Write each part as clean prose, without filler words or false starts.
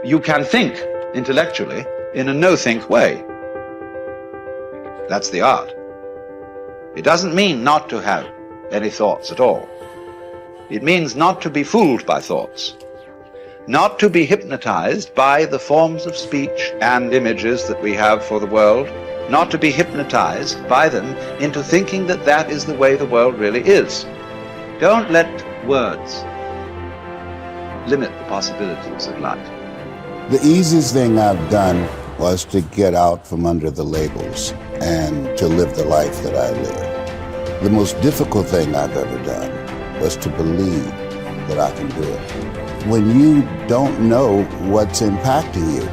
You can think intellectually in a no-think way. That's the art. It doesn't mean not to have any thoughts at all. It means not to be fooled by thoughts, not to be hypnotized by the forms of speech and images that we have for the world, not to be hypnotized by them into thinking that that is the way the world really is. Don't let words limit the possibilities of life. The easiest thing I've done was to get out from under the labels and to live the life that I live. The most difficult thing I've ever done was to believe that I can do it. When you don't know what's impacting you,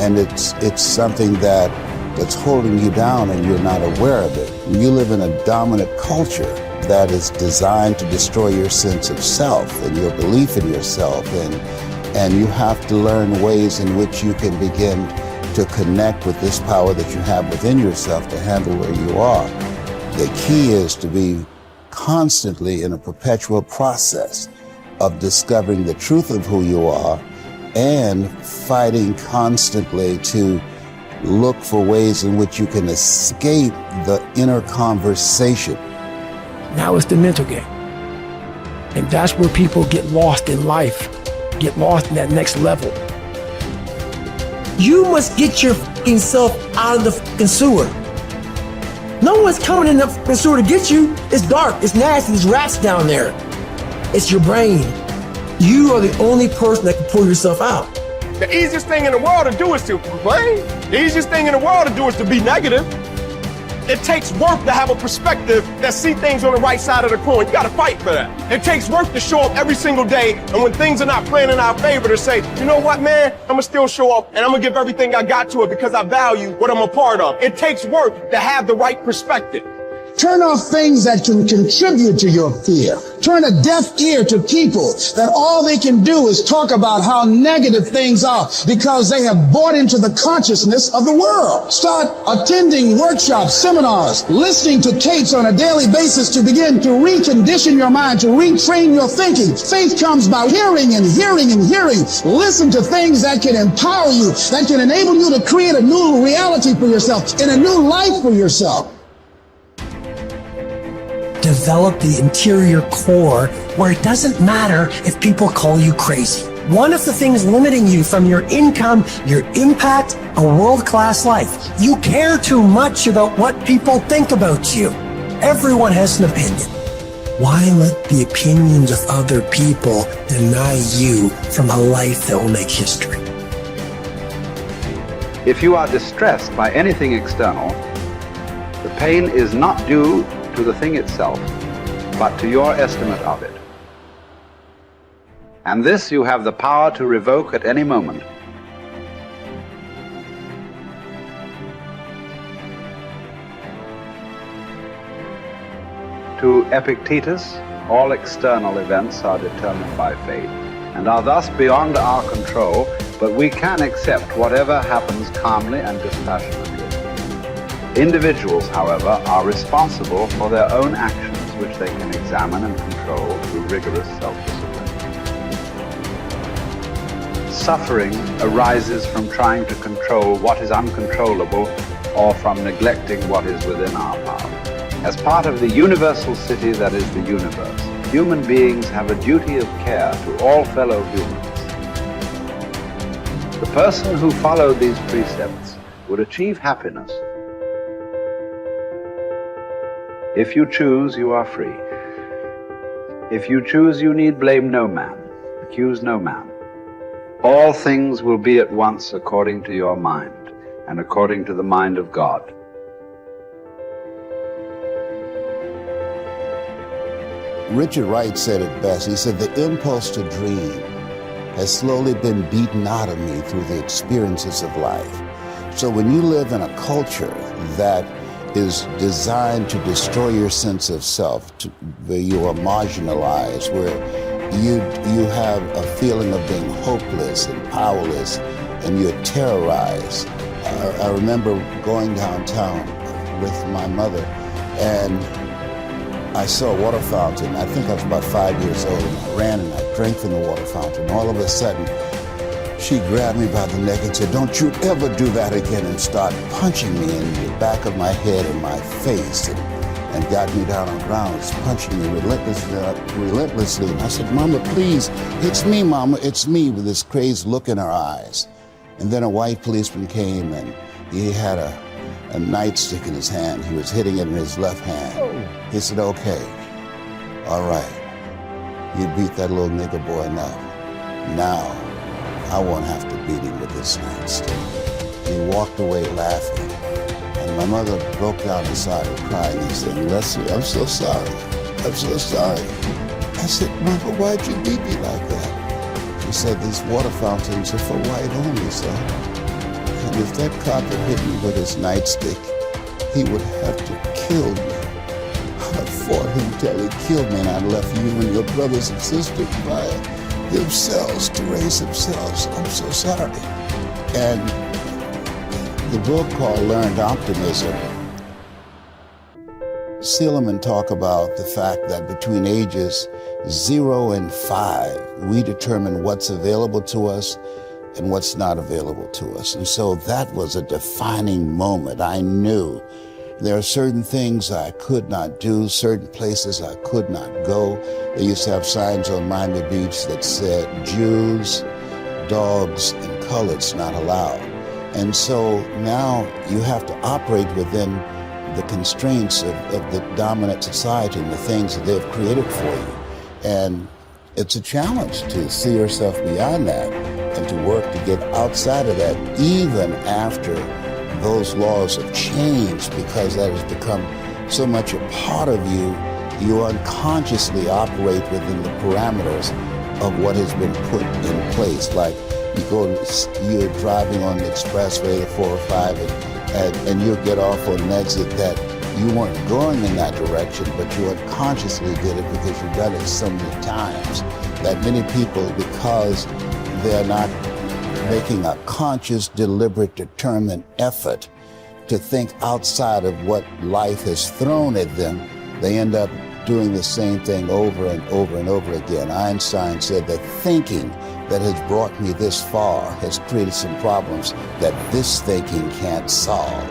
and it's something that's holding you down and you're not aware of it. You live in a dominant culture that is designed to destroy your sense of self and your belief in yourself, and you have to learn ways in which you can begin to connect with this power that you have within yourself to handle where you are. The key is to be constantly in a perpetual process of discovering the truth of who you are and fighting constantly to look for ways in which you can escape the inner conversation. Now it's the mental game. And that's where people get lost in life, get lost in that next level. You must get your fucking self out of the fucking sewer. No one's coming in the fucking sewer to get you. It's dark, it's nasty, there's rats down there. It's your brain. You are the only person that can pull yourself out. The easiest thing in the world to do is to complain. The easiest thing in the world to do is to be negative. It takes work to have a perspective that see things on the right side of the coin. You gotta fight for that. It takes work to show up every single day, and when things are not playing in our favor, to say, you know what, man, I'm gonna still show up, and I'm gonna give everything I got to it because I value what I'm a part of. It takes work to have the right perspective. Turn off things that can contribute to your fear. Turn a deaf ear to people that all they can do is talk about how negative things are because they have bought into the consciousness of the world. Start attending workshops, seminars, listening to tapes on a daily basis to begin to recondition your mind, to retrain your thinking. Faith comes by hearing and hearing and hearing. Listen to things that can empower you, that can enable you to create a new reality for yourself and a new life for yourself. Develop the interior core where it doesn't matter if people call you crazy. One of the things limiting you from your income, your impact, a world-class life. You care too much about what people think about you. Everyone has an opinion. Why let the opinions of other people deny you from a life that will make history? If you are distressed by anything external, the pain is not due to the thing itself, but to your estimate of it. And this you have the power to revoke at any moment. To Epictetus, all external events are determined by fate and are thus beyond our control, but we can accept whatever happens calmly and dispassionately. Individuals, however, are responsible for their own actions, which they can examine and control through rigorous self-discipline. Suffering arises from trying to control what is uncontrollable or from neglecting what is within our power. As part of the universal city that is the universe, human beings have a duty of care to all fellow humans. The person who followed these precepts would achieve happiness. If you choose, you are free. If you choose, you need blame no man, accuse no man. All things will be at once according to your mind and according to the mind of God. Richard Wright said it best. He said, the impulse to dream has slowly been beaten out of me through the experiences of life. So when you live in a culture that is designed to destroy your sense of self, where you are marginalized, where you have a feeling of being hopeless and powerless, and you're terrorized. I remember going downtown with my mother, and I saw a water fountain. I think I was about 5 years old, and I ran and I drank from the water fountain. All of a sudden, She grabbed me by the neck and said, "Don't you ever do that again," and started punching me in the back of my head and my face, and got me down on the ground, punching me relentlessly. And I said, "Mama, please, it's me, Mama, it's me," with this crazed look in her eyes. And then a white policeman came, and he had a nightstick in his hand. He was hitting it in his left hand. He said, "Okay, all right, you beat that little nigger boy enough. Now, I won't have to beat him with this nightstick." And he walked away laughing. And my mother broke down and started crying and saying, "Leslie, I'm so sorry. I'm so sorry." I said, "Mama, why'd you beat me like that?" She said, "These water fountains are for white only, son. And if that cop had hit me with his nightstick, he would have to kill me. I fought him till he killed me, and I left you and your brothers and sisters by themselves to raise themselves. I'm so sorry." And the book called Learned Optimism, Seligman talk about the fact that between ages 0 and 5, we determine what's available to us and what's not available to us. And so that was a defining moment. I knew there are certain things I could not do, certain places I could not go. They used to have signs on Miami Beach that said, "Jews, dogs, and coloreds not allowed." And so now you have to operate within the constraints of the dominant society and the things that they've created for you. And it's a challenge to see yourself beyond that and to work to get outside of that, even after those laws have changed, because that has become so much a part of you. You unconsciously operate within the parameters of what has been put in place. Like you're driving on the expressway, the 405, and you'll get off on an exit that you weren't going in that direction, but you unconsciously did it because you've done it so many times that many people, because they're not making a conscious, deliberate, determined effort to think outside of what life has thrown at them, they end up doing the same thing over and over and over again. Einstein said that thinking that has brought me this far has created some problems that this thinking can't solve.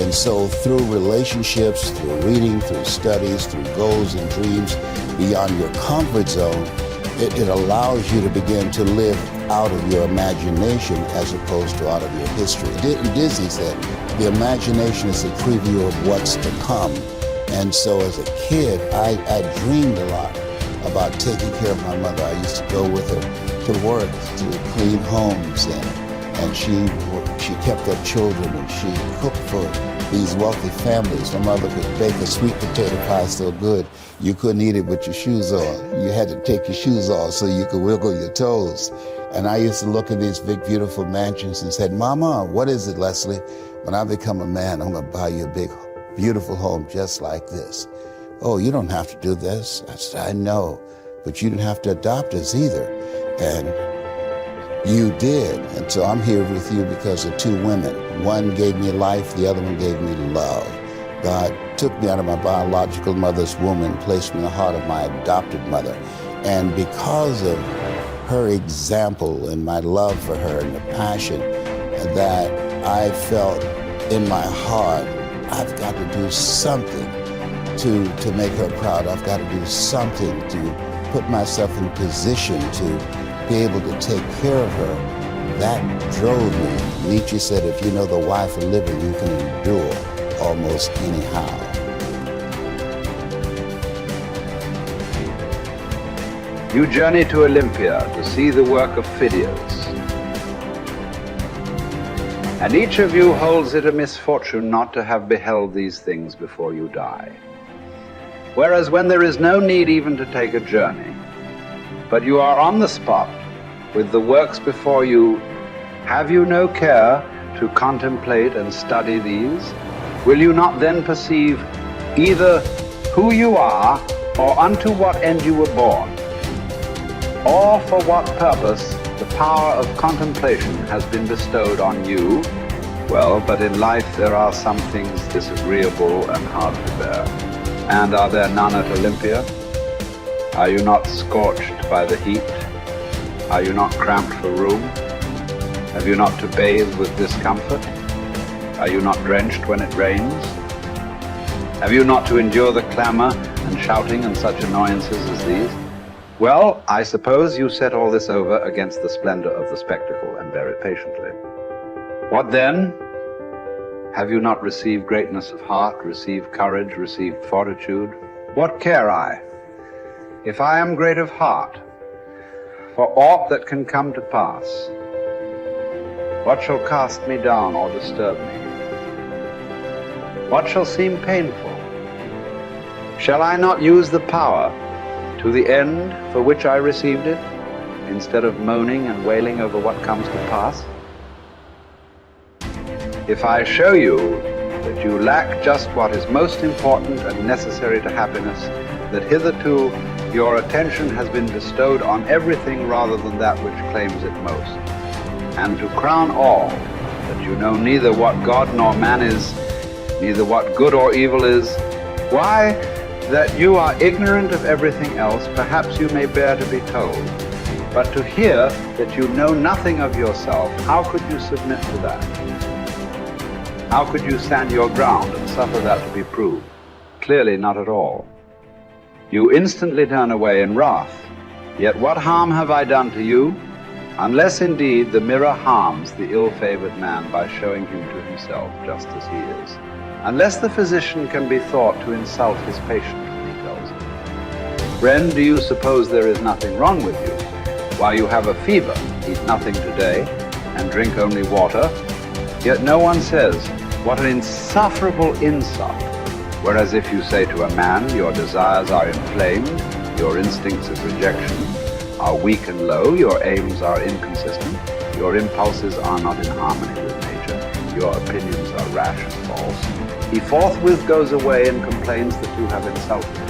And so through relationships, through reading, through studies, through goals and dreams beyond your comfort zone, it allows you to begin to live out of your imagination as opposed to out of your history. Disney said, the imagination is a preview of what's to come. And so as a kid, I dreamed a lot about taking care of my mother. I used to go with her to work, to clean homes, and she kept up children, and she cooked for these wealthy families. My mother could bake a sweet potato pie so good you couldn't eat it with your shoes on. You had to take your shoes off so you could wiggle your toes. And I used to look at these big, beautiful mansions and said, "Mama, what is it, Leslie? When I become a man, I'm gonna buy you a big, beautiful home just like this." "Oh, you don't have to do this." I said, "I know, but you didn't have to adopt us either." And you did. And so I'm here with you because of two women. One gave me life, the other one gave me love. God took me out of my biological mother's womb and placed me in the heart of my adopted mother. And because of her example and my love for her and the passion that I felt in my heart, I've got to do something to make her proud. I've got to do something to put myself in position to be able to take care of her. That drove me. Nietzsche said, if you know the why for living, you can endure almost anyhow. You journey to Olympia to see the work of Phidias. And each of you holds it a misfortune not to have beheld these things before you die. Whereas when there is no need even to take a journey, but you are on the spot with the works before you, have you no care to contemplate and study these? Will you not then perceive either who you are or unto what end you were born, or for what purpose the power of contemplation has been bestowed on you? Well, but in life there are some things disagreeable and hard to bear. And are there none at Olympia? Are you not scorched by the heat? Are you not cramped for room? Have you not to bathe with discomfort? Are you not drenched when it rains? Have you not to endure the clamor and shouting and such annoyances as these? Well, I suppose you set all this over against the splendor of the spectacle and bear it patiently. What then? Have you not received greatness of heart, received courage, received fortitude? What care I, if I am great of heart, for aught that can come to pass? What shall cast me down or disturb me? What shall seem painful? Shall I not use the power to the end for which I received it, instead of moaning and wailing over what comes to pass? If I show you that you lack just what is most important and necessary to happiness, that hitherto your attention has been bestowed on everything rather than that which claims it most, and to crown all, that you know neither what God nor man is, neither what good or evil is, why, that you are ignorant of everything else, perhaps you may bear to be told. But to hear that you know nothing of yourself, how could you submit to that? How could you stand your ground and suffer that to be proved? Clearly not at all. You instantly turn away in wrath. Yet what harm have I done to you? Unless indeed the mirror harms the ill-favored man by showing him to himself just as he is. Unless the physician can be thought to insult his patient when he tells him, friend, do you suppose there is nothing wrong with you? While you have a fever, eat nothing today, and drink only water, yet no one says, what an insufferable insult. Whereas if you say to a man, your desires are inflamed, your instincts of rejection are weak and low, your aims are inconsistent, your impulses are not in harmony with nature, your opinions are rash and false, he forthwith goes away and complains that you have insulted him.